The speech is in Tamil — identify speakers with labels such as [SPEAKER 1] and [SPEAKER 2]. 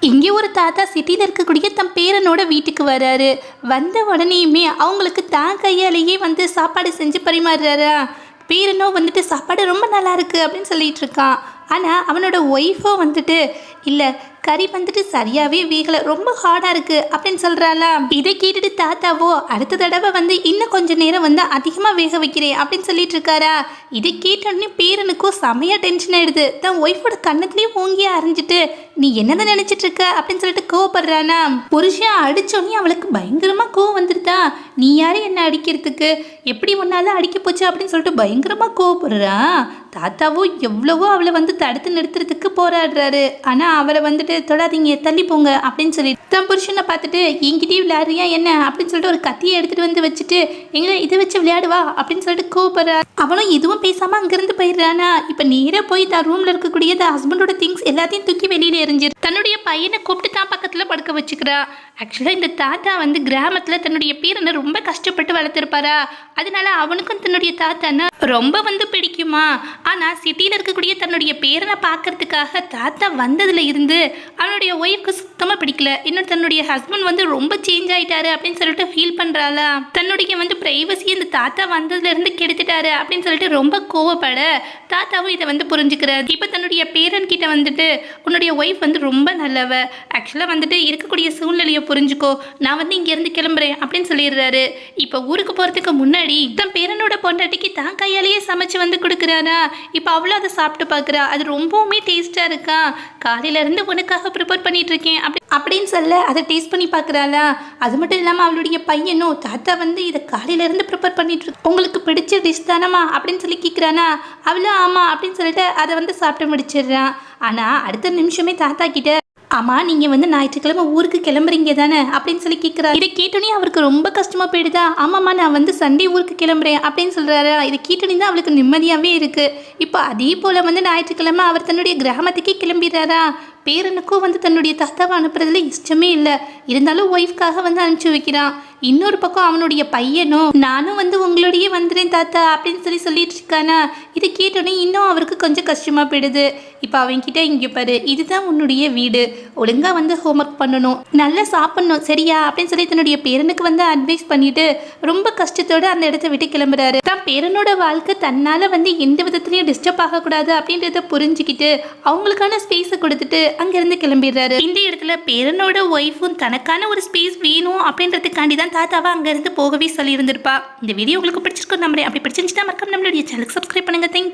[SPEAKER 1] இங்கே ஒரு தாத்தா சிட்டியில் இருக்கக்கூடிய தன் பேரனோட வீட்டுக்கு வர்றாரு. வந்த உடனேயுமே அவங்களுக்கு தான் கையாலேயே வந்து சாப்பாடு செஞ்சு பரிமாறுறாரா. பேரனோ வந்துட்டு சாப்பாடு ரொம்ப நல்லா இருக்கு அப்படின்னு சொல்லிட்டு இருக்கான். ஆனால் அவனோட ஒய்ஃபோ வந்துட்டு இல்லை, கறி வந்துட்டு சரியாகவே வேகலை, ரொம்ப ஹார்டாக இருக்குது அப்படின்னு சொல்கிறாளா. இதை கேட்டுட்டு தாத்தாவோ அடுத்த தடவை வந்து இன்னும் கொஞ்சம் நேரம் வந்து அதிகமாக வேக வைக்கிறேன் அப்படின்னு சொல்லிட்டு இருக்காரா. இதை கேட்டோடனே பேரனுக்கும் செமையாக டென்ஷன் ஆயிடுது. தன் ஒய்ஃபோட கண்ணத்துலேயும் ஓங்கி அரைஞ்சிட்டு நீ என்னதான் நினச்சிட்டு இருக்க அப்படின்னு சொல்லிட்டு கோவப்படுறானா. புருஷன் அடித்தோடனே அவளுக்கு பயங்கரமாக கோவம் வந்துடுதா. நீ யாரு என்ன அடிக்கிறதுக்கு, எப்படி ஒன்னால அடிக்க போச்சு அப்படின்னு சொல்லிட்டு பயங்கரமாக கோவப்படுறா. தாத்தாவோ எவ்வளவோ அவளை வந்து தடுத்து நிறுத்துறதுக்கு போராடுறாரு. ஆனால் அவளை வந்துட்டு தொடாதீங்க, தள்ளி போங்க அப்படின்னு சொல்லிட்டு தன் புருஷனை பார்த்துட்டு என்கிட்டயும் விளையாடுறியா என்ன அப்படின்னு சொல்லிட்டு ஒரு கத்தியை எடுத்துட்டு வந்து வச்சுட்டு எங்களை இதை வச்சு விளையாடுவா அப்படின்னு சொல்லிட்டு கோவப்படுறாரு. அவனும் எதுவும் பேசாமல் அங்கேருந்து போயிடுறானா. இப்போ நேராக போய் தான் ரூமில் இருக்கக்கூடிய ஹஸ்பண்டோட திங்ஸ் எல்லாத்தையும் தூக்கி வெளியில் எரிஞ்சிரு. தன்னுடைய பையனை கூப்பிட்டு தான் பக்கத்தில் படுக்க வச்சுக்கிறா. ஆக்சுவலாக இந்த தாத்தா வந்து கிராமத்தில் தன்னுடைய பேரனை ரொம்ப கஷ்டப்பட்டு வளர்த்துருப்பாரா. அதனால அவனுக்கும் தன்னுடைய தாத்தானா ரொம்ப வந்து பிடிக்குமா. ஆனால் சிட்டியில் இருக்கக்கூடிய தன்னுடைய பேரனை பார்க்கறதுக்காக தாத்தா வந்ததுல இருந்து அவனுடைய ஒய்ஃப்க்கு சுத்தமாக பிடிக்கல. இன்னும் தன்னுடைய ஹஸ்பண்ட் வந்து ரொம்ப சேஞ்ச் ஆகிட்டாரு அப்படின்னு சொல்லிட்டு ஃபீல் பண்ணுறாளா. தன்னுடைய வந்து ப்ரைவசி இந்த தாத்தா வந்ததுலேருந்து கெடுத்துட்டாரு அப்படின்னு சொல்லிட்டு ரொம்ப கோவப்பட தாத்தாவும் இதை வந்து புரிஞ்சுக்கிறாரு. இப்போ தன்னுடைய பேரன்கிட்ட வந்துட்டு உன்னுடைய ஒய்ஃப் வந்து ரொம்ப நல்லவ, ஆக்சுவலாக வந்துட்டு இருக்கக்கூடிய சூழ்நிலையை புரிஞ்சுக்கோ, நான் வந்து இங்கேருந்து கிளம்புறேன் அப்படின்னு சொல்லிடுறாரு. இப்போ ஊருக்கு போகிறதுக்கு முன்னாடி தன் பேரனோட பொண்டாட்டிக்கு தான் கையாலேயே சமைச்சு வந்து கொடுக்குறாரா. இப்போ அவ்வளோ அதை சாப்பிட்டு பார்க்குறா. அது ரொம்பவுமே டேஸ்ட்டாக இருக்கா. காலையிலேருந்து உனக்காக ப்ரிப்பேர் பண்ணிட்டு இருக்கேன் அப்படின்னு சொல்ல அதை டேஸ்ட் பண்ணி பார்க்குறாளா. அது மட்டும் இல்லாமல் அவளுடைய பையனும் தாத்தா வந்து இதை காலையிலேருந்து ப்ரிப்பேர் பண்ணிட்டு இருக்கு, உங்களுக்கு பிடிச்ச டிஷ் தானம்மா அப்படின்னு சொல்லி கேட்குறானா. அவளும் ஆமாம் அப்படின்னு சொல்லிட்டு அதை வந்து சாப்பிட்டு முடிச்சிடுறான். ஆனால் அடுத்த நிமிஷமே தாத்தா கிட்ட ஆமாம் நீங்கள் வந்து ஞாயிற்றுக்கிழமை ஊருக்கு கிளம்புறீங்க தானே அப்படின்னு சொல்லி கேட்குறாரு. இதை கேட்டோன்னே அவருக்கு ரொம்ப கஷ்டமாக போயிடுதா. ஆமாம்மா நான் வந்து சண்டே ஊருக்கு கிளம்புறேன் அப்படின்னு சொல்கிறாரு. இதை கேட்டோன்னே தான் அவளுக்கு நிம்மதியாகவே இருக்குது. இப்போ அதே போல் வந்து ஞாயிற்றுக்கிழமை அவர் தன்னுடைய கிராமத்துக்கே கிளம்பிடுறாரா. பேரனுக்கும் வந்து தன்னுடைய தாத்தாவை அனுப்புறதுல இஷ்டமே இல்லை. இருந்தாலும் ஒய்ஃப்காக வந்து அனுப்பிச்சி வைக்கிறான். இன்னொரு பக்கம் அவனுடைய பையனும் நானும் வந்து உங்களோடையே வந்துடுறேன் தாத்தா அப்படின்னு சொல்லிட்டு இருக்கானா. இதை கேட்டோன்னே இன்னும் அவருக்கு கொஞ்சம் கஷ்டமாக போயிடுது. இப்போ அவன்கிட்ட இங்கே பாரு, இதுதான் உன்னுடைய வீடு, ஒழுங்காக வந்து ஹோம்ஒர்க் பண்ணணும், நல்லா சாப்பிட்ணும் சரியா அப்படின்னு சொல்லி தன்னுடைய பேரனுக்கு வந்து அட்வைஸ் பண்ணிட்டு ரொம்ப கஷ்டத்தோடு அந்த இடத்த விட்டு கிளம்புறாரு. தான் பேரனோட வாழ்க்கை தன்னால் வந்து எந்த விதத்துலையும் டிஸ்டர்ப் ஆகக்கூடாது அப்படின்றத புரிஞ்சுக்கிட்டு அவங்களுக்கான ஸ்பேஸை கொடுத்துட்டு அங்கேருந்து கிளம்பிடுறாரு. இந்த இடத்துல பேரனோட ஒய்ஃபும் தனக்கான ஒரு ஸ்பேஸ் வேணும் அப்படின்றதுக்காண்டி தான் தாத்தாவை அங்கேருந்து போகவே சொல்லி இருந்திருப்பா. இந்த வீடியோ உங்களுக்கு பிடிச்சிருக்கும் நம்புறேன். அப்படி பிடிச்சிருந்துச்சுன்னா மறக்காம நம்மளுடைய சேனலுக்கு சப்ஸ்கிரைப் பண்ணுங்க. தேங்க்யூ.